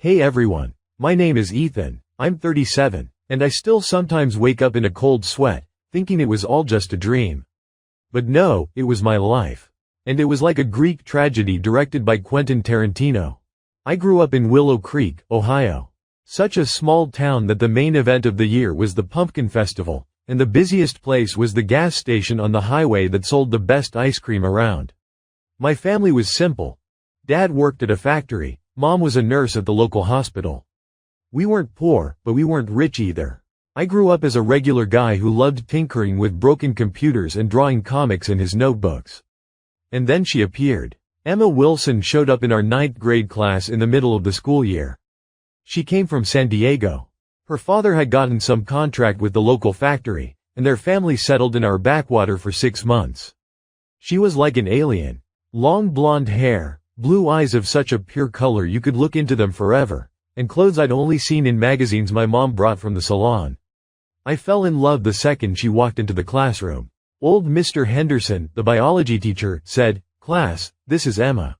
Hey everyone. My name is Ethan. I'm 37, and I still sometimes wake up in a cold sweat, thinking it was all just a dream. But no, it was my life. And it was like a Greek tragedy directed by Quentin Tarantino. I grew up in Willow Creek, Ohio. Such a small town that the main event of the year was the Pumpkin Festival, and the busiest place was the gas station on the highway that sold the best ice cream around. My family was simple. Dad worked at a factory, Mom was a nurse at the local hospital. We weren't poor, but we weren't rich either. I grew up as a regular guy who loved tinkering with broken computers and drawing comics in his notebooks. And then she appeared. Emma Wilson showed up in our 9th grade class in the middle of the school year. She came from San Diego. Her father had gotten some contract with the local factory, and their family settled in our backwater for 6 months. She was like an alien. Long blonde hair, blue eyes of such a pure color you could look into them forever, and clothes I'd only seen in magazines my mom brought from the salon. I fell in love the second she walked into the classroom. Old Mr. Henderson, the biology teacher, said, "Class, this is Emma.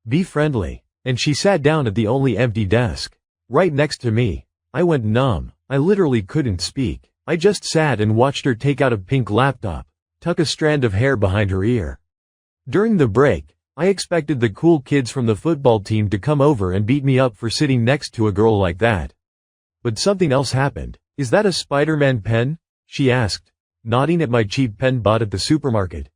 Be friendly." And she sat down at the only empty desk, right next to me. I went numb. I literally couldn't speak. I just sat and watched her take out a pink laptop, tuck a strand of hair behind her ear. During the break, I expected the cool kids from the football team to come over and beat me up for sitting next to a girl like that. But something else happened. "Is that a Spider-Man pen?" she asked, nodding at my cheap pen bought at the supermarket.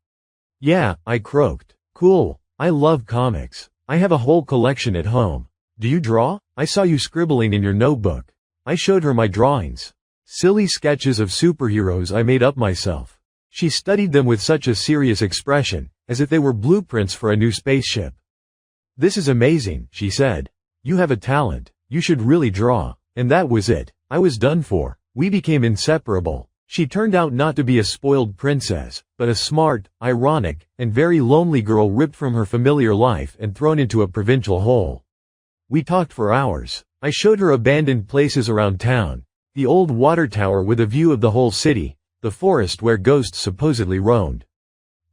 "Yeah," I croaked. "Cool. I love comics. I have a whole collection at home. Do you draw? I saw you scribbling in your notebook." I showed her my drawings. Silly sketches of superheroes I made up myself. She studied them with such a serious expression, as if they were blueprints for a new spaceship. "This is amazing," she said. "You have a talent. You should really draw." And that was it. I was done for. We became inseparable. She turned out not to be a spoiled princess, but a smart, ironic, and very lonely girl ripped from her familiar life and thrown into a provincial hole. We talked for hours. I showed her abandoned places around town, the old water tower with a view of the whole city, the forest where ghosts supposedly roamed.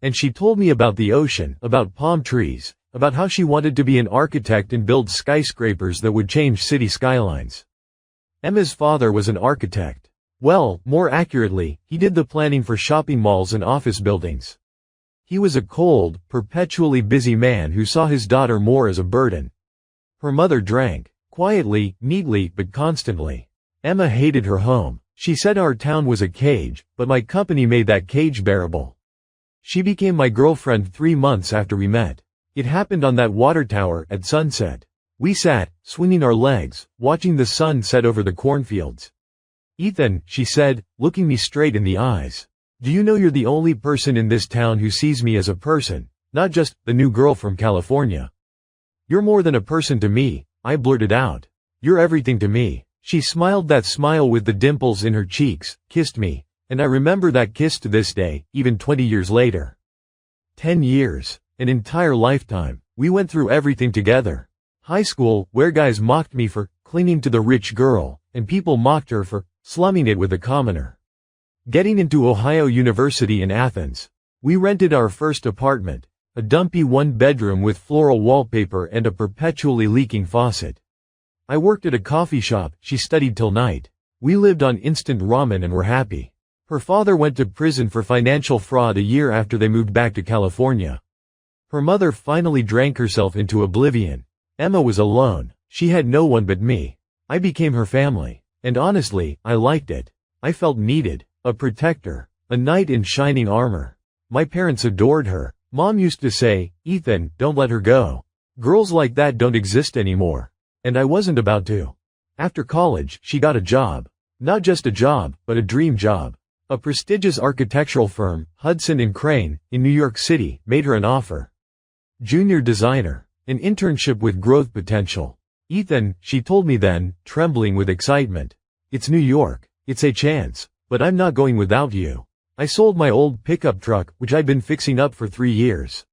And she told me about the ocean, about palm trees, about how she wanted to be an architect and build skyscrapers that would change city skylines. Emma's father was an architect. Well, more accurately, he did the planning for shopping malls and office buildings. He was a cold, perpetually busy man who saw his daughter more as a burden. Her mother drank. Quietly, neatly, but constantly. Emma hated her home. She said our town was a cage, but my company made that cage bearable. She became my girlfriend 3 months after we met. It happened on that water tower at sunset. We sat, swinging our legs, watching the sun set over the cornfields. "Ethan," she said, looking me straight in the eyes. "Do you know you're the only person in this town who sees me as a person, not just the new girl from California? You're more than a person to me," I blurted out. "You're everything to me." She smiled that smile with the dimples in her cheeks, kissed me, and I remember that kiss to this day, even 20 years later. 10 years. An entire lifetime. We went through everything together. High school, where guys mocked me for clinging to the rich girl, and people mocked her for slumming it with a commoner. Getting into Ohio University in Athens. We rented our first apartment, a dumpy 1-bedroom with floral wallpaper and a perpetually leaking faucet. I worked at a coffee shop, she studied till night. We lived on instant ramen and were happy. Her father went to prison for financial fraud a year after they moved back to California. Her mother finally drank herself into oblivion. Emma was alone. She had no one but me. I became her family. And honestly, I liked it. I felt needed, a protector, a knight in shining armor. My parents adored her. Mom used to say, "Ethan, don't let her go. Girls like that don't exist anymore." And I wasn't about to. After college, she got a job. Not just a job, but a dream job. A prestigious architectural firm, Hudson & Crane, in New York City, made her an offer. Junior designer. An internship with growth potential. "Ethan," she told me then, trembling with excitement. "It's New York. It's a chance. But I'm not going without you." I sold my old pickup truck, which I'd been fixing up for 3 years.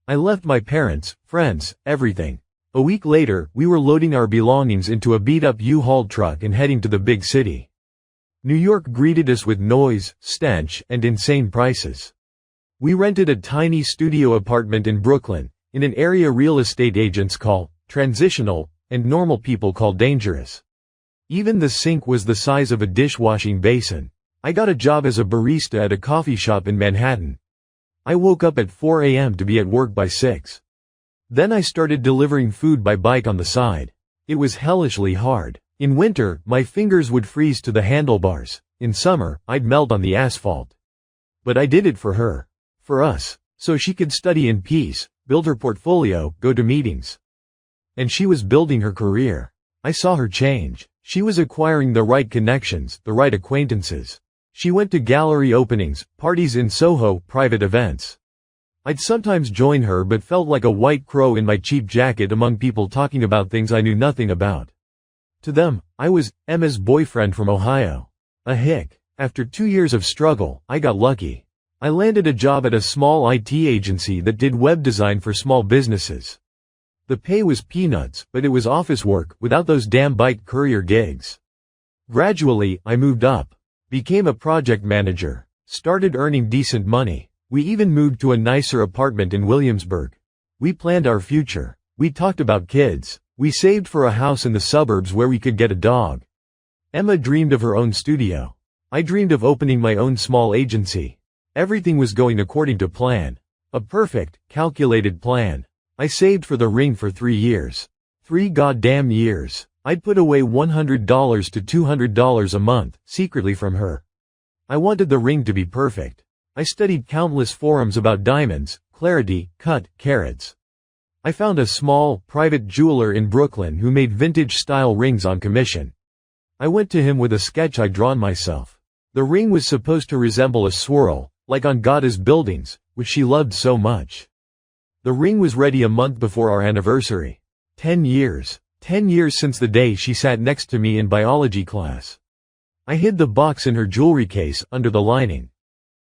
I left my parents, friends, everything. A week later, we were loading our belongings into a beat-up U-Haul truck and heading to the big city. New York greeted us with noise, stench, and insane prices. We rented a tiny studio apartment in Brooklyn, in an area real estate agents call transitional, and normal people call dangerous. Even the sink was the size of a dishwashing basin. I got a job as a barista at a coffee shop in Manhattan. I woke up at 4 a.m. to be at work by 6. Then I started delivering food by bike on the side. It was hellishly hard. In winter, my fingers would freeze to the handlebars. In summer, I'd melt on the asphalt. But I did it for her. For us. So she could study in peace, build her portfolio, go to meetings. And she was building her career. I saw her change. She was acquiring the right connections, the right acquaintances. She went to gallery openings, parties in Soho, private events. I'd sometimes join her but felt like a white crow in my cheap jacket among people talking about things I knew nothing about. To them, I was Emma's boyfriend from Ohio. A hick. After 2 years of struggle, I got lucky. I landed a job at a small IT agency that did web design for small businesses. The pay was peanuts, but it was office work without those damn bike courier gigs. Gradually, I moved up, became a project manager, started earning decent money. We even moved to a nicer apartment in Williamsburg. We planned our future. We talked about kids. We saved for a house in the suburbs where we could get a dog. Emma dreamed of her own studio. I dreamed of opening my own small agency. Everything was going according to plan. A perfect, calculated plan. I saved for the ring for 3 years. 3 goddamn years. I'd put away $100 to $200 a month, secretly from her. I wanted the ring to be perfect. I studied countless forums about diamonds, clarity, cut, carats. I found a small, private jeweler in Brooklyn who made vintage-style rings on commission. I went to him with a sketch I'd drawn myself. The ring was supposed to resemble a swirl, like on Goda's buildings, which she loved so much. The ring was ready a month before our anniversary. 10 years. 10 years since the day she sat next to me in biology class. I hid the box in her jewelry case, under the lining.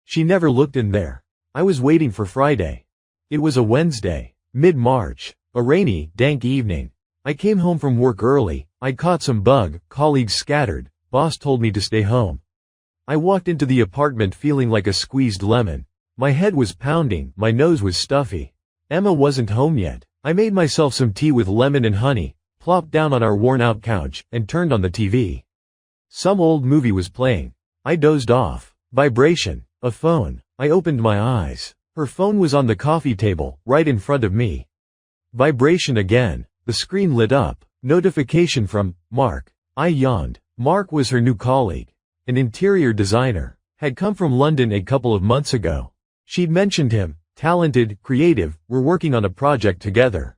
She never looked in there. I was waiting for Friday. It was a Wednesday, mid-March, a rainy, dank evening. I came home from work early. I'd caught some bug, colleagues scattered, boss told me to stay home. I walked into the apartment feeling like a squeezed lemon. My head was pounding, my nose was stuffy. Emma wasn't home yet. I made myself some tea with lemon and honey, plopped down on our worn-out couch, and turned on the TV. Some old movie was playing. I dozed off. Vibration. A phone. I opened my eyes. Her phone was on the coffee table, right in front of me. Vibration again. The screen lit up. Notification from Mark. I yawned. Mark was her new colleague. An interior designer. Had come from London a couple of months ago. She'd mentioned him. Talented, creative, we're working on a project together.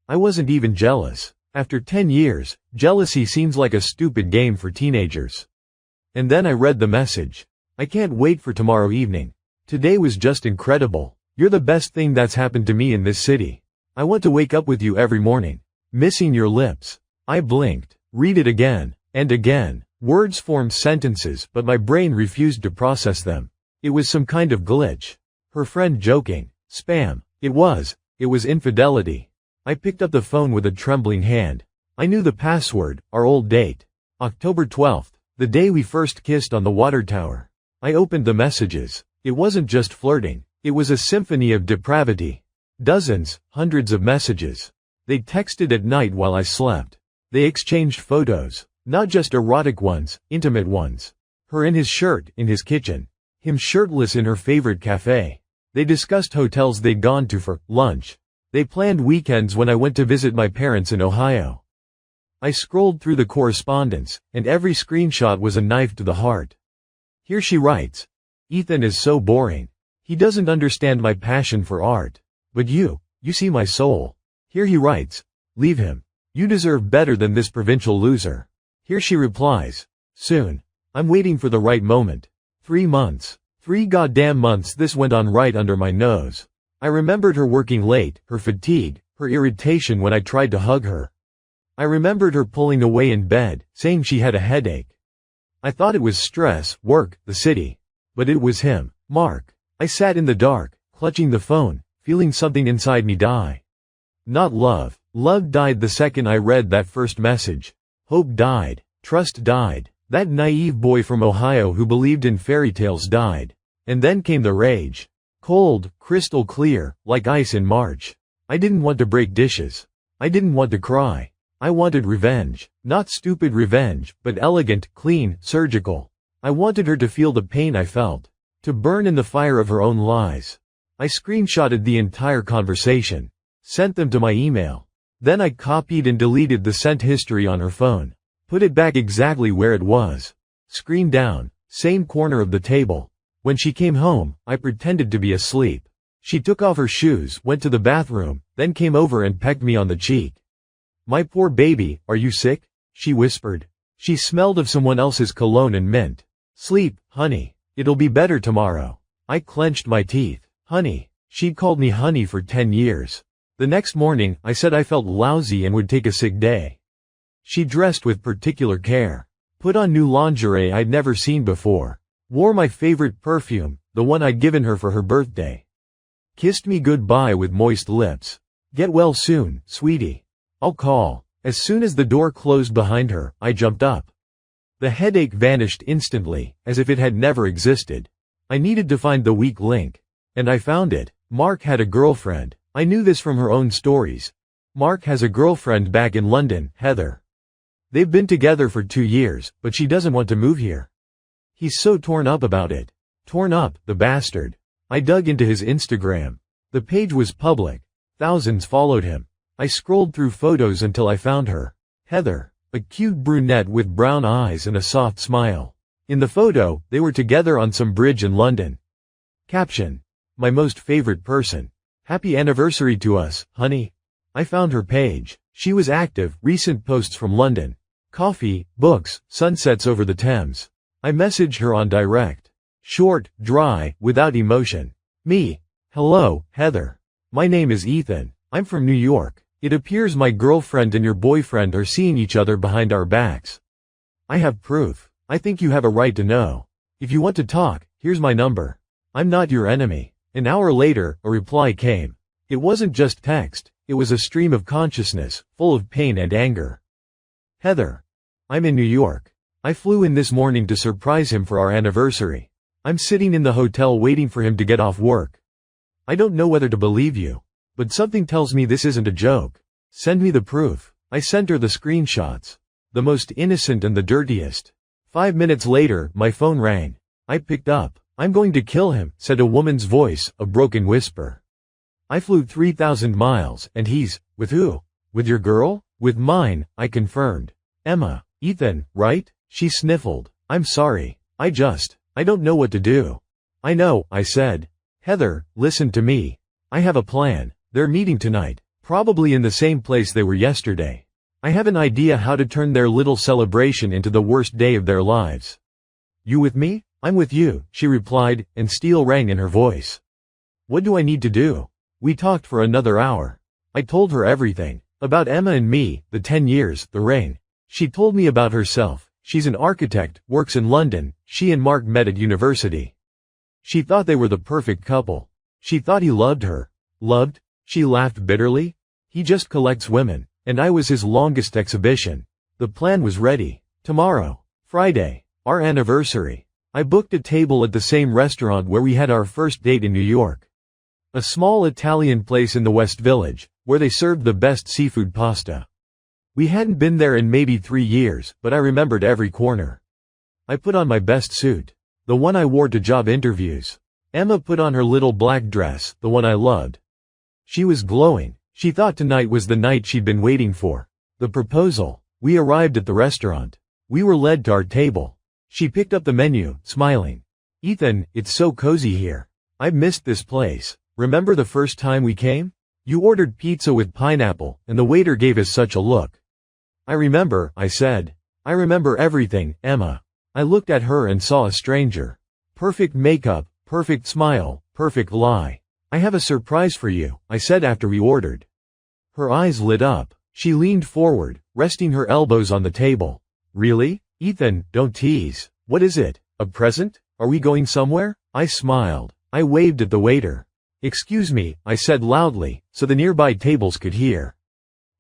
I wasn't even jealous. After 10 years, jealousy seems like a stupid game for teenagers. And then I read the message. I can't wait for tomorrow evening. Today was just incredible. You're the best thing that's happened to me in this city. I want to wake up with you every morning. Missing your lips. I blinked. Read it again. And again. Words formed sentences, but my brain refused to process them. It was some kind of glitch. Her friend joking. Spam. It was infidelity. I picked up the phone with a trembling hand. I knew the password, our old date. October 12th, the day we first kissed on the water tower. I opened the messages. It wasn't just flirting. It was a symphony of depravity. Dozens, hundreds of messages. They texted at night while I slept. They exchanged photos. Not just erotic ones, intimate ones. Her in his shirt, in his kitchen. Him shirtless in her favorite cafe. They discussed hotels they'd gone to for lunch. They planned weekends when I went to visit my parents in Ohio. I scrolled through the correspondence, and every screenshot was a knife to the heart. Here she writes, Ethan is so boring. He doesn't understand my passion for art. But you see my soul. Here he writes, leave him. You deserve better than this provincial loser. Here she replies, soon. I'm waiting for the right moment. 3 months. 3 goddamn months this went on right under my nose. I remembered her working late, her fatigue, her irritation when I tried to hug her. I remembered her pulling away in bed, saying she had a headache. I thought it was stress, work, the city. But it was him, Mark. I sat in the dark, clutching the phone, feeling something inside me die. Not love. Love died the second I read that first message. Hope died. Trust died. That naive boy from Ohio who believed in fairy tales died. And then came the rage. Cold, crystal clear, like ice in March. I didn't want to break dishes. I didn't want to cry. I wanted revenge. Not stupid revenge, but elegant, clean, surgical. I wanted her to feel the pain I felt. To burn in the fire of her own lies. I screenshotted the entire conversation. Sent them to my email. Then I copied and deleted the sent history on her phone. Put it back exactly where it was. Screen down, same corner of the table. When she came home, I pretended to be asleep. She took off her shoes, went to the bathroom, then came over and pecked me on the cheek. "My poor baby, are you sick?" she whispered. She smelled of someone else's cologne and mint. "Sleep, honey. It'll be better tomorrow." I clenched my teeth. Honey. She'd called me honey for 10 years. The next morning, I said I felt lousy and would take a sick day. She dressed with particular care. Put on new lingerie I'd never seen before. Wore my favorite perfume, the one I'd given her for her birthday. Kissed me goodbye with moist lips. "Get well soon, sweetie. I'll call." As soon as the door closed behind her, I jumped up. The headache vanished instantly, as if it had never existed. I needed to find the weak link. And I found it. Mark had a girlfriend. I knew this from her own stories. Mark has a girlfriend back in London, Heather. They've been together for 2 years, but she doesn't want to move here. He's so torn up about it. Torn up, the bastard. I dug into his Instagram. The page was public. Thousands followed him. I scrolled through photos until I found her. Heather. A cute brunette with brown eyes and a soft smile. In the photo, they were together on some bridge in London. Caption. My most favorite person. Happy anniversary to us, honey. I found her page. She was active, recent posts from London. Coffee, books, sunsets over the Thames. I messaged her on direct. Short, dry, without emotion. Me. Hello, Heather. My name is Ethan. I'm from New York. It appears my girlfriend and your boyfriend are seeing each other behind our backs. I have proof. I think you have a right to know. If you want to talk, here's my number. I'm not your enemy. An hour later, a reply came. It wasn't just text, it was a stream of consciousness, full of pain and anger. Heather. I'm in New York. I flew in this morning to surprise him for our anniversary. I'm sitting in the hotel waiting for him to get off work. I don't know whether to believe you, but something tells me this isn't a joke. Send me the proof. I sent her the screenshots. The most innocent and the dirtiest. 5 minutes later, my phone rang. I picked up. "I'm going to kill him," said a woman's voice, a broken whisper. I flew 3,000 miles, and he's, with who? With your girl? With mine, I confirmed. Emma. Ethan, right? She sniffled. I'm sorry. I don't know what to do. I know, I said. Heather, listen to me. I have a plan. They're meeting tonight, probably in the same place they were yesterday. I have an idea how to turn their little celebration into the worst day of their lives. You with me? I'm with you, she replied, and steel rang in her voice. What do I need to do? We talked for another hour. I told her everything. About Emma and me, the 10 years, the ring. She told me about herself. She's an architect, works in London. She and Mark met at university. She thought they were the perfect couple. She thought he loved her. Loved? She laughed bitterly. He just collects women, and I was his longest exhibition. The plan was ready. Tomorrow, Friday, our anniversary. I booked a table at the same restaurant where we had our first date in New York. A small Italian place in the West Village, where they served the best seafood pasta. We hadn't been there in maybe 3 years, but I remembered every corner. I put on my best suit, the one I wore to job interviews. Emma put on her little black dress, the one I loved. She was glowing. She thought tonight was the night she'd been waiting for. The proposal. We arrived at the restaurant. We were led to our table. She picked up the menu, smiling. Ethan, it's so cozy here. I've missed this place. Remember the first time we came? You ordered pizza with pineapple, and the waiter gave us such a look. I remember, I said. I remember everything, Emma. I looked at her and saw a stranger. Perfect makeup, perfect smile, perfect lie. I have a surprise for you, I said after we ordered. Her eyes lit up. She leaned forward, resting her elbows on the table. Really? Ethan, don't tease. What is it? A present? Are we going somewhere? I smiled. I waved at the waiter. Excuse me, I said loudly, so the nearby tables could hear.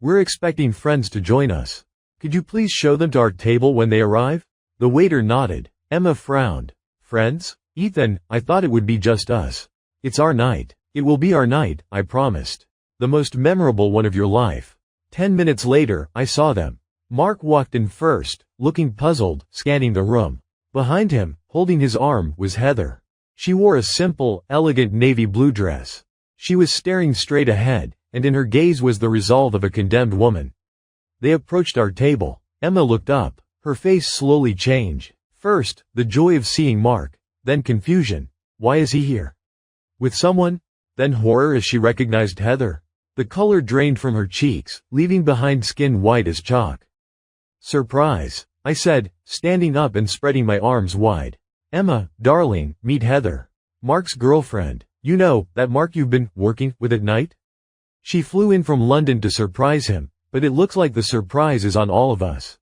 We're expecting friends to join us. Could you please show them to our table when they arrive? The waiter nodded. Emma frowned. Friends? Ethan, I thought it would be just us. It's our night. It will be our night, I promised. The most memorable one of your life. 10 minutes later, I saw them. Mark walked in first, looking puzzled, scanning the room. Behind him, holding his arm, was Heather. She wore a simple, elegant navy blue dress. She was staring straight ahead, and in her gaze was the resolve of a condemned woman. They approached our table. Emma looked up. Her face slowly changed. First, the joy of seeing Mark, then confusion. Why is he here? With someone? Then horror as she recognized Heather. The color drained from her cheeks, leaving behind skin white as chalk. Surprise, I said, standing up and spreading my arms wide. Emma, darling, meet Heather. Mark's girlfriend. You know, that Mark you've been working with at night? She flew in from London to surprise him, but it looks like the surprise is on all of us.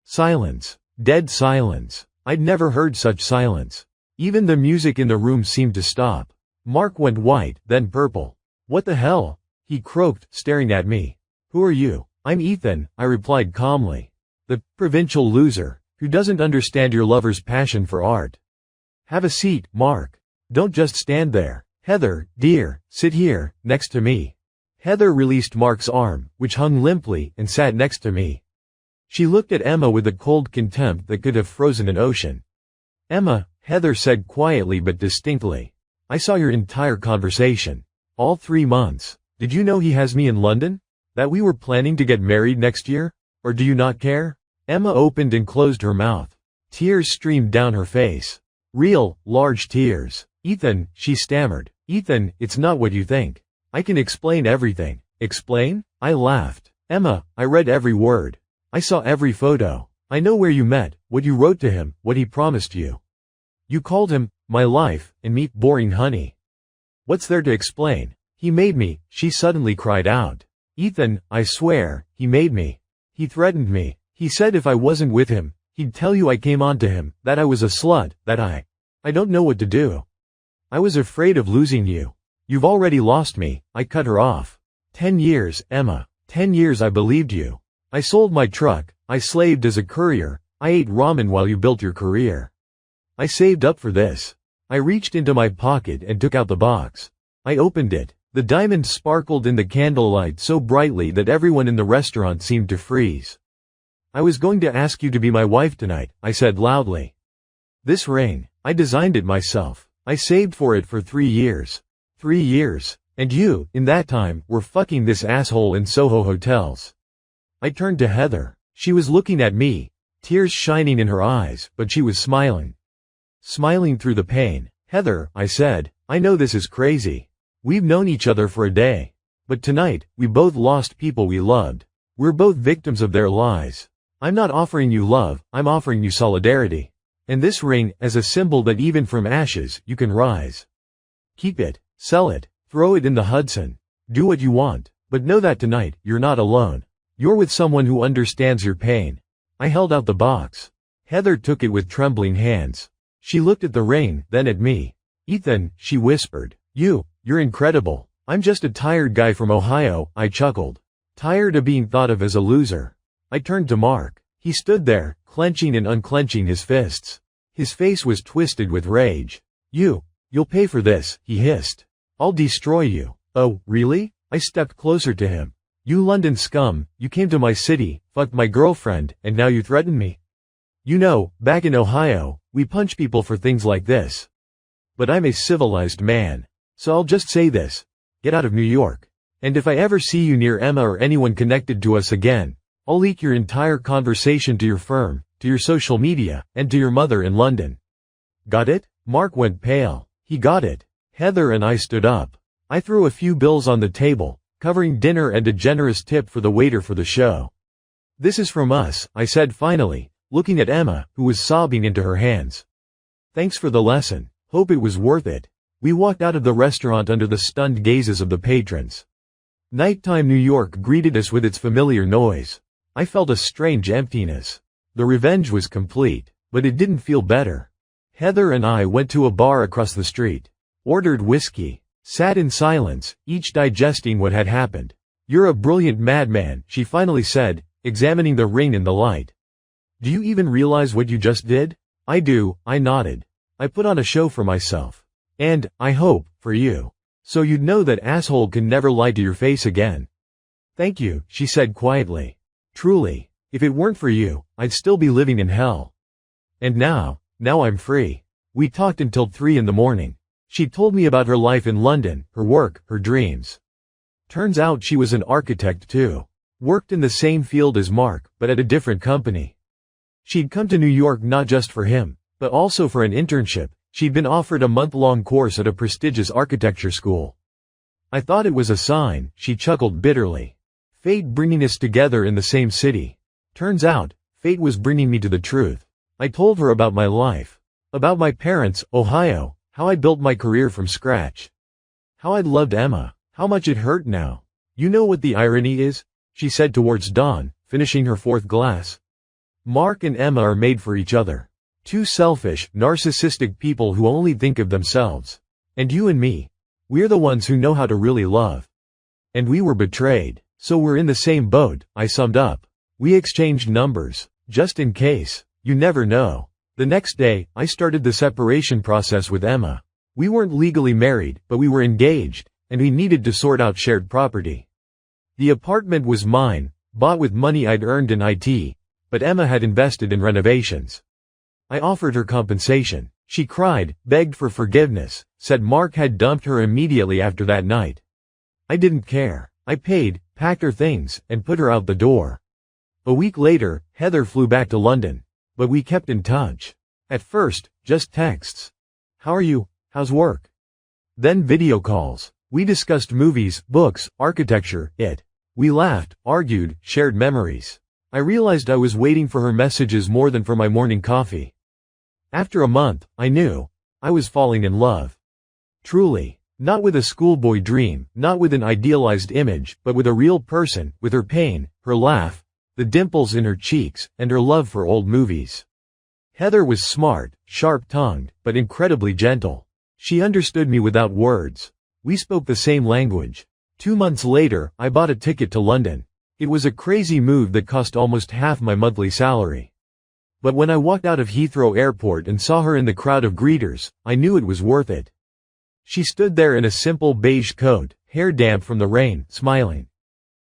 Silence. Dead silence. I'd never heard such silence. Even the music in the room seemed to stop. Mark went white, then purple. What the hell? He croaked, staring at me. Who are you? I'm Ethan, I replied calmly. The provincial loser, who doesn't understand your lover's passion for art. Have a seat, Mark. Don't just stand there. Heather, dear, sit here, next to me. Heather released Mark's arm, which hung limply, and sat next to me. She looked at Emma with a cold contempt that could have frozen an ocean. Emma, Heather said quietly but distinctly. I saw your entire conversation. All 3 months. Did you know he has me in London? That we were planning to get married next year? Or do you not care? Emma opened and closed her mouth. Tears streamed down her face. Real, large tears. Ethan, she stammered. Ethan, it's not what you think. I can explain everything. Explain? I laughed. Emma, I read every word. I saw every photo. I know where you met, what you wrote to him, what he promised you. You called him, my life, and me, boring honey. What's there to explain? He made me, she suddenly cried out. Ethan, I swear, he made me. He threatened me. He said if I wasn't with him, he'd tell you I came on to him, that I was a slut, that I don't know what to do. I was afraid of losing you. You've already lost me, I cut her off. 10 years, Emma. 10 years I believed you. I sold my truck, I slaved as a courier, I ate ramen while you built your career. I saved up for this. I reached into my pocket and took out the box. I opened it. The diamonds sparkled in the candlelight so brightly that everyone in the restaurant seemed to freeze. I was going to ask you to be my wife tonight, I said loudly. This ring, I designed it myself. I saved for it for 3 years. 3 years. And you, in that time, were fucking this asshole in Soho hotels. I turned to Heather. She was looking at me, tears shining in her eyes, but she was smiling. Smiling through the pain. Heather, I said, I know this is crazy. We've known each other for a day. But tonight, we both lost people we loved. We're both victims of their lies. I'm not offering you love, I'm offering you solidarity. And this ring, as a symbol that even from ashes, you can rise. Keep it, sell it, throw it in the Hudson. Do what you want, but know that tonight, you're not alone. You're with someone who understands your pain. I held out the box. Heather took it with trembling hands. She looked at the ring, then at me. Ethan, she whispered. You're incredible. I'm just a tired guy from Ohio, I chuckled. Tired of being thought of as a loser. I turned to Mark. He stood there, clenching and unclenching his fists. His face was twisted with rage. You'll pay for this, he hissed. I'll destroy you. Oh, really? I stepped closer to him. You London scum, you came to my city, fucked my girlfriend, and now you threaten me? You know, back in Ohio, we punch people for things like this. But I'm a civilized man. So I'll just say this. Get out of New York. And if I ever see you near Emma or anyone connected to us again, I'll leak your entire conversation to your firm, to your social media, and to your mother in London. Got it? Mark went pale. He got it. Heather and I stood up. I threw a few bills on the table, covering dinner and a generous tip for the waiter for the show. This is from us, I said finally, looking at Emma, who was sobbing into her hands. Thanks for the lesson. Hope it was worth it. We walked out of the restaurant under the stunned gazes of the patrons. Nighttime New York greeted us with its familiar noise. I felt a strange emptiness. The revenge was complete, but it didn't feel better. Heather and I went to a bar across the street, ordered whiskey, sat in silence, each digesting what had happened. You're a brilliant madman, she finally said, examining the ring in the light. Do you even realize what you just did? I do, I nodded. I put on a show for myself. And, I hope, for you. So you'd know that asshole can never lie to your face again. Thank you, she said quietly. Truly, if it weren't for you, I'd still be living in hell. And now I'm free. We talked until 3 in the morning. She told me about her life in London, her work, her dreams. Turns out she was an architect too. Worked in the same field as Mark, but at a different company. She'd come to New York not just for him, but also for an internship. She'd been offered a month-long course at a prestigious architecture school. I thought it was a sign, she chuckled bitterly. Fate bringing us together in the same city. Turns out, fate was bringing me to the truth. I told her about my life. About my parents, Ohio, how I built my career from scratch. How I'd loved Emma, how much it hurt now. You know what the irony is? She said towards dawn, finishing her 4th glass. Mark and Emma are made for each other. Two selfish, narcissistic people who only think of themselves. And you and me. We're the ones who know how to really love. And we were betrayed. So we're in the same boat, I summed up. We exchanged numbers. Just in case. You never know. The next day, I started the separation process with Emma. We weren't legally married, but we were engaged, and we needed to sort out shared property. The apartment was mine, bought with money I'd earned in IT, but Emma had invested in renovations. I offered her compensation. She cried, begged for forgiveness, said Mark had dumped her immediately after that night. I didn't care. I paid, packed her things, and put her out the door. A week later, Heather flew back to London. But we kept in touch. At first, just texts. How are you? How's work? Then video calls. We discussed movies, books, architecture, We laughed, argued, shared memories. I realized I was waiting for her messages more than for my morning coffee. After a month, I knew. I was falling in love. Truly. Not with a schoolboy dream, not with an idealized image, but with a real person, with her pain, her laugh, the dimples in her cheeks, and her love for old movies. Heather was smart, sharp-tongued, but incredibly gentle. She understood me without words. We spoke the same language. 2 months later, I bought a ticket to London. It was a crazy move that cost almost half my monthly salary. But when I walked out of Heathrow Airport and saw her in the crowd of greeters, I knew it was worth it. She stood there in a simple beige coat, hair damp from the rain, smiling.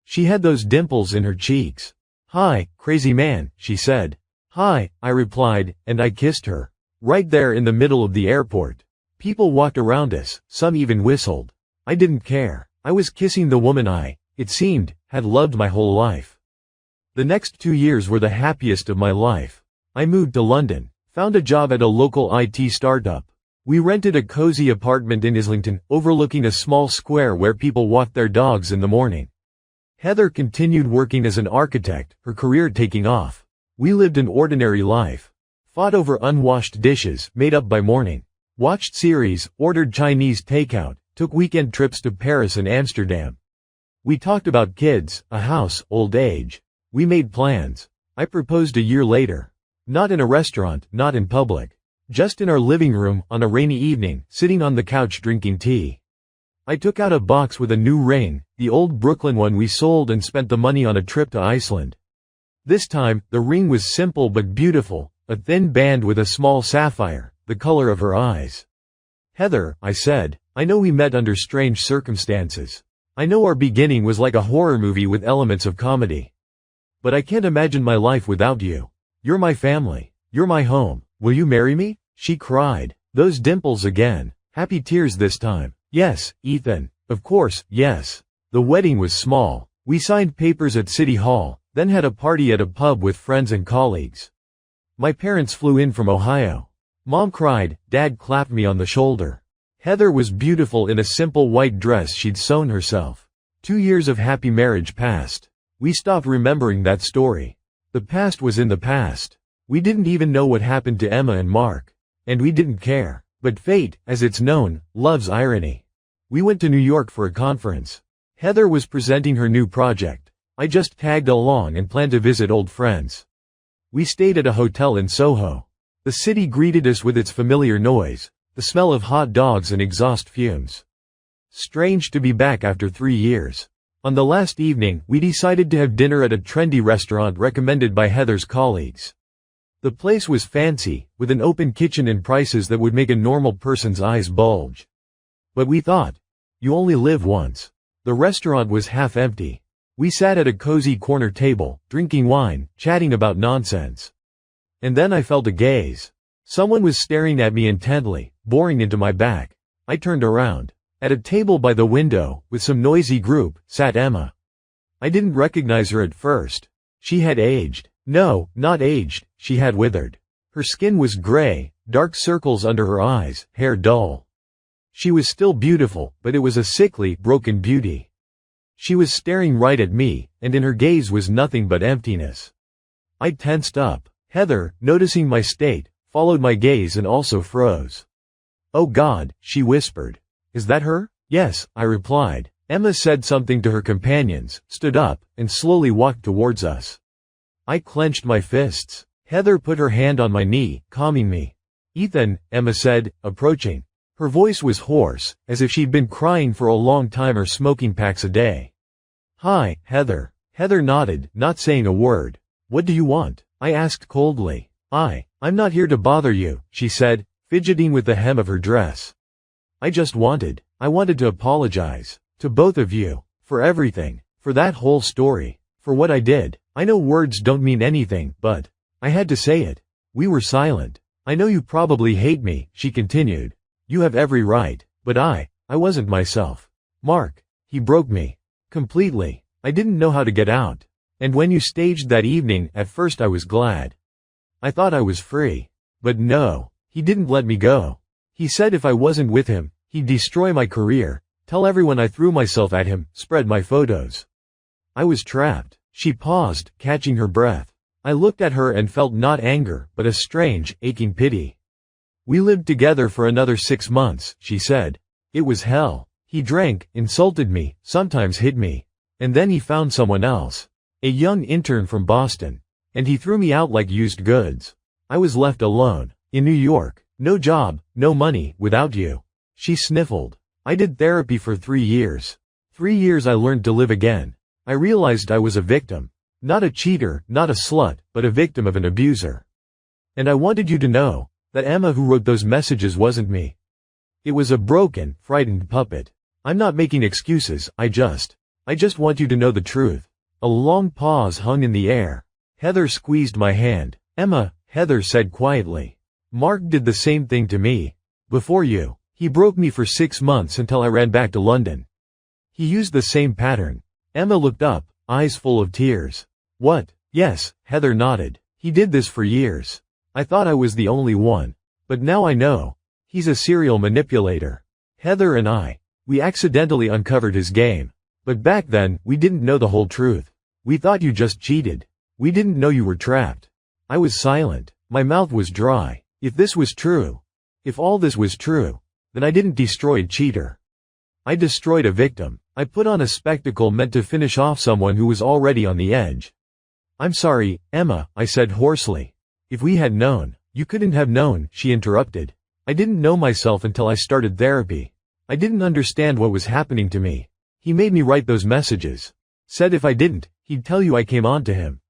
She had those dimples in her cheeks. Hi, crazy man, she said. Hi, I replied, and I kissed her. Right there in the middle of the airport. People walked around us, some even whistled. I didn't care. I was kissing the woman it seemed, had loved my whole life. The next 2 years were the happiest of my life. I moved to London, found a job at a local IT startup. We rented a cozy apartment in Islington, overlooking a small square where people walked their dogs in the morning. Heather continued working as an architect, her career taking off. We lived an ordinary life. Fought over unwashed dishes, made up by morning. Watched series, ordered Chinese takeout, took weekend trips to Paris and Amsterdam. We talked about kids, a house, old age. We made plans. I proposed a year later. Not in a restaurant, not in public. Just in our living room, on a rainy evening, sitting on the couch drinking tea. I took out a box with a new ring, the old Brooklyn one we sold, and spent the money on a trip to Iceland. This time, the ring was simple but beautiful, a thin band with a small sapphire, the color of her eyes. Heather, I said, I know we met under strange circumstances. I know our beginning was like a horror movie with elements of comedy. But I can't imagine my life without you. You're my family. You're my home. Will you marry me? She cried. Those dimples again. Happy tears this time. Yes, Ethan. Of course, yes. The wedding was small. We signed papers at City Hall, then had a party at a pub with friends and colleagues. My parents flew in from Ohio. Mom cried, Dad clapped me on the shoulder. Heather was beautiful in a simple white dress she'd sewn herself. 2 years of happy marriage passed. We stopped remembering that story. The past was in the past. We didn't even know what happened to Emma and Mark. And we didn't care. But fate, as it's known, loves irony. We went to New York for a conference. Heather was presenting her new project. I just tagged along and planned to visit old friends. We stayed at a hotel in Soho. The city greeted us with its familiar noise, the smell of hot dogs and exhaust fumes. Strange to be back after 3 years. On the last evening, we decided to have dinner at a trendy restaurant recommended by Heather's colleagues. The place was fancy, with an open kitchen and prices that would make a normal person's eyes bulge. But we thought, you only live once. The restaurant was half empty. We sat at a cozy corner table, drinking wine, chatting about nonsense. And then I felt a gaze. Someone was staring at me intently, boring into my back. I turned around. At a table by the window, with some noisy group, sat Emma. I didn't recognize her at first. She had aged. No, not aged, she had withered. Her skin was gray, dark circles under her eyes, hair dull. She was still beautiful, but it was a sickly, broken beauty. She was staring right at me, and in her gaze was nothing but emptiness. I tensed up. Heather, noticing my state, followed my gaze and also froze. "Oh God," she whispered. "Is that her?" "Yes," I replied. Emma said something to her companions, stood up, and slowly walked towards us. I clenched my fists. Heather put her hand on my knee, calming me. "Ethan," Emma said, approaching. Her voice was hoarse, as if she'd been crying for a long time or smoking packs a day. "Hi, Heather." Heather nodded, not saying a word. "What do you want?" I asked coldly. I'm not here to bother you," she said, fidgeting with the hem of her dress. I wanted to apologize. To both of you. For everything. For that whole story. For what I did. I know words don't mean anything, but I had to say it. We were silent. "I know you probably hate me," she continued. "You have every right. But I wasn't myself. Mark. He broke me. Completely. I didn't know how to get out. And when you staged that evening, at first I was glad. I thought I was free. But no. He didn't let me go. He said if I wasn't with him, he'd destroy my career, tell everyone I threw myself at him, spread my photos. I was trapped." She paused, catching her breath. I looked at her and felt not anger, but a strange, aching pity. "We lived together for another 6 months, she said. "It was hell. He drank, insulted me, sometimes hit me. And then he found someone else. A young intern from Boston. And he threw me out like used goods. I was left alone. In New York. No job, no money, without you." She sniffled. "I did therapy for 3 years. 3 years I learned to live again. I realized I was a victim. Not a cheater, not a slut, but a victim of an abuser. And I wanted you to know that Emma who wrote those messages wasn't me. It was a broken, frightened puppet. I'm not making excuses, I just want you to know the truth." A long pause hung in the air. Heather squeezed my hand. "Emma," Heather said quietly. "Mark did the same thing to me. Before you. He broke me for 6 months until I ran back to London. He used the same pattern." Emma looked up, eyes full of tears. "What?" "Yes," Heather nodded. "He did this for years. I thought I was the only one. But now I know. He's a serial manipulator." Heather and we accidentally uncovered his game. But back then, we didn't know the whole truth. We thought you just cheated. We didn't know you were trapped. I was silent. My mouth was dry. If this was true, if all this was true, then I didn't destroy a cheater. I destroyed a victim. I put on a spectacle meant to finish off someone who was already on the edge. "I'm sorry, Emma," I said hoarsely. "If we had known." "You couldn't have known," she interrupted. "I didn't know myself until I started therapy. I didn't understand what was happening to me. He made me write those messages. Said if I didn't, he'd tell you I came on to him.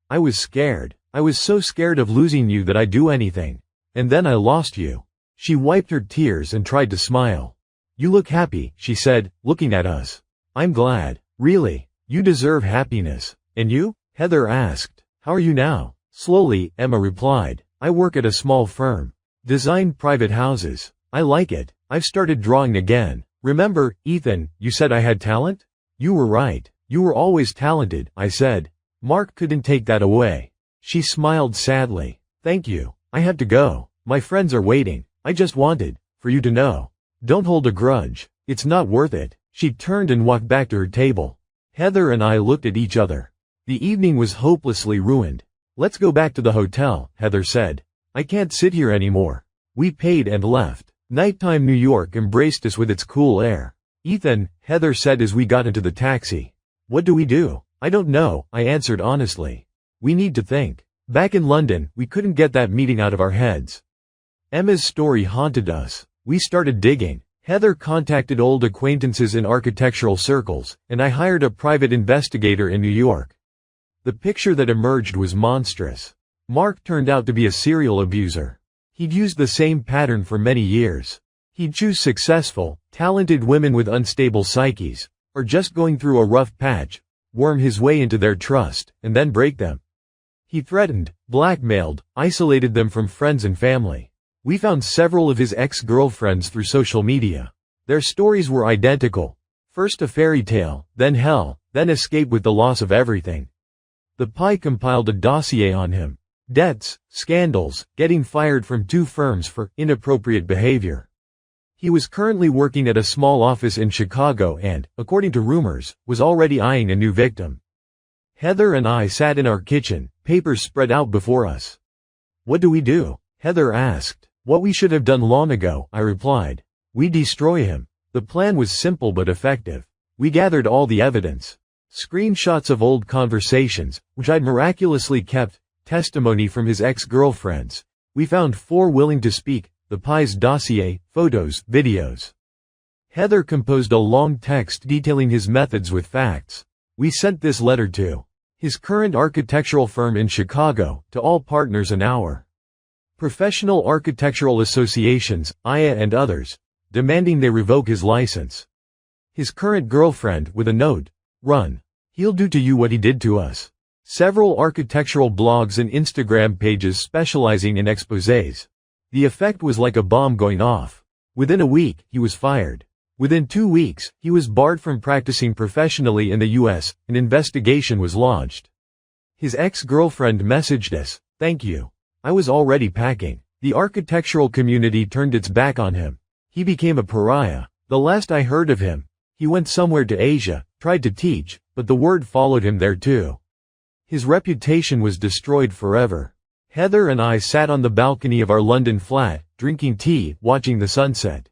I was scared. I was so scared of losing you that I'd do anything. And then I lost you." She wiped her tears and tried to smile. "You look happy," she said, looking at us. "I'm glad. Really. You deserve happiness." "And you?" Heather asked. "How are you now?" Slowly, Emma replied. "I work at a small firm. Design private houses. I like it. I've started drawing again. Remember, Ethan, you said I had talent? You were right. You were always talented," I said. "Mark couldn't take that away." She smiled sadly. "Thank you. I have to go. My friends are waiting. I just wanted for you to know. Don't hold a grudge. It's not worth it." She turned and walked back to her table. Heather and I looked at each other. The evening was hopelessly ruined. "Let's go back to the hotel," Heather said. "I can't sit here anymore." We paid and left. Nighttime New York embraced us with its cool air. "Ethan," Heather said as we got into the taxi. "What do we do?" "I don't know," I answered honestly. "We need to think." Back in London, we couldn't get that meeting out of our heads. Emma's story haunted us. We started digging. Heather contacted old acquaintances in architectural circles, and I hired a private investigator in New York. The picture that emerged was monstrous. Mark turned out to be a serial abuser. He'd used the same pattern for many years. He'd choose successful, talented women with unstable psyches, or just going through a rough patch, worm his way into their trust, and then break them. He threatened, blackmailed, isolated them from friends and family. We found several of his ex-girlfriends through social media. Their stories were identical. First a fairy tale, then hell, then escape with the loss of everything. The PI compiled a dossier on him. Debts, scandals, getting fired from 2 firms for inappropriate behavior. He was currently working at a small office in Chicago and, according to rumors, was already eyeing a new victim. Heather and I sat in our kitchen, papers spread out before us. "What do we do?" Heather asked. "What we should have done long ago," I replied. "We destroy him." The plan was simple but effective. We gathered all the evidence. Screenshots of old conversations, which I'd miraculously kept, testimony from his ex-girlfriends. We found 4 willing to speak, the PI's dossier, photos, videos. Heather composed a long text detailing his methods with facts. We sent this letter to his current architectural firm in Chicago, to all partners and our professional architectural associations, IA and others, demanding they revoke his license. His current girlfriend, with a note, "Run. He'll do to you what he did to us." Several architectural blogs and Instagram pages specializing in exposés. The effect was like a bomb going off. Within a week, he was fired. Within 2 weeks, he was barred from practicing professionally in the U.S. An investigation was launched. His ex-girlfriend messaged us, "Thank you. I was already packing." The architectural community turned its back on him. He became a pariah. The last I heard of him, he went somewhere to Asia, tried to teach, but the word followed him there too. His reputation was destroyed forever. Heather and I sat on the balcony of our London flat, drinking tea, watching the sunset.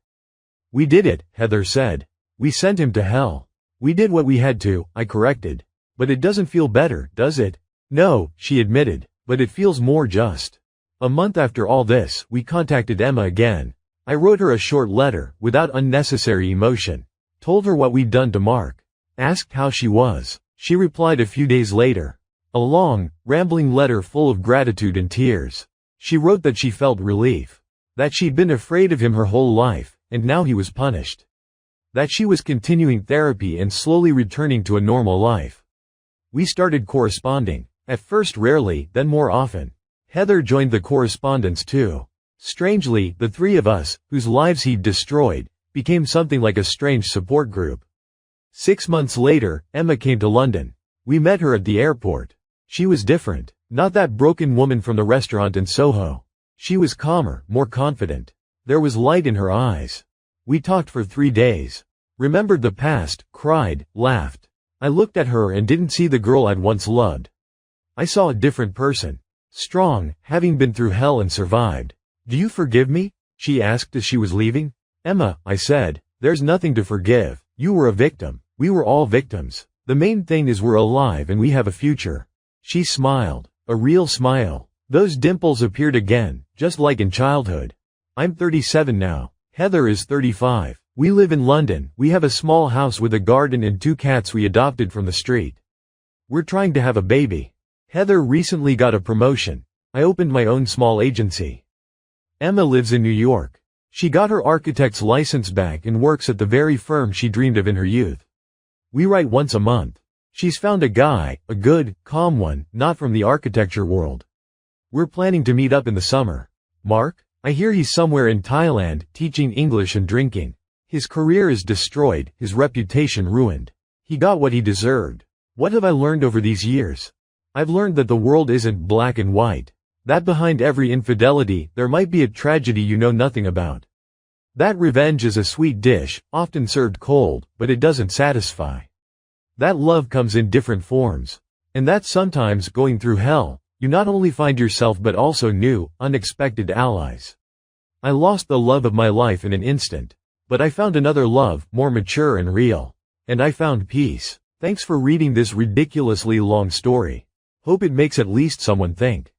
"We did it," Heather said. "We sent him to hell." "We did what we had to," I corrected. "But it doesn't feel better, does it?" "No," she admitted, "but it feels more just." A month after all this, we contacted Emma again. I wrote her a short letter, without unnecessary emotion. Told her what we'd done to Mark. Asked how she was. She replied a few days later. A long, rambling letter full of gratitude and tears. She wrote that she felt relief. That she'd been afraid of him her whole life, and now he was punished. That she was continuing therapy and slowly returning to a normal life. We started corresponding. At first rarely, then more often. Heather joined the correspondence too. Strangely, the 3 of us, whose lives he'd destroyed, became something like a strange support group. 6 months later, Emma came to London. We met her at the airport. She was different. Not that broken woman from the restaurant in Soho. She was calmer, more confident. There was light in her eyes. We talked for 3 days. Remembered the past, cried, laughed. I looked at her and didn't see the girl I'd once loved. I saw a different person. Strong, having been through hell and survived. "Do you forgive me?" she asked as she was leaving. "Emma," I said, "there's nothing to forgive. You were a victim. We were all victims. The main thing is we're alive and we have a future." She smiled. A real smile. Those dimples appeared again, just like in childhood. I'm 37 now. Heather is 35. We live in London. We have a small house with a garden and 2 cats we adopted from the street. We're trying to have a baby. Heather recently got a promotion. I opened my own small agency. Emma lives in New York. She got her architect's license back and works at the very firm she dreamed of in her youth. We write once a month. She's found a guy, a good, calm one, not from the architecture world. We're planning to meet up in the summer. Mark? I hear he's somewhere in Thailand, teaching English and drinking. His career is destroyed, his reputation ruined. He got what he deserved. What have I learned over these years? I've learned that the world isn't black and white. That behind every infidelity, there might be a tragedy you know nothing about. That revenge is a sweet dish, often served cold, but it doesn't satisfy. That love comes in different forms. And that sometimes, going through hell, you not only find yourself but also new, unexpected allies. I lost the love of my life in an instant. But I found another love, more mature and real. And I found peace. Thanks for reading this ridiculously long story. Hope it makes at least someone think.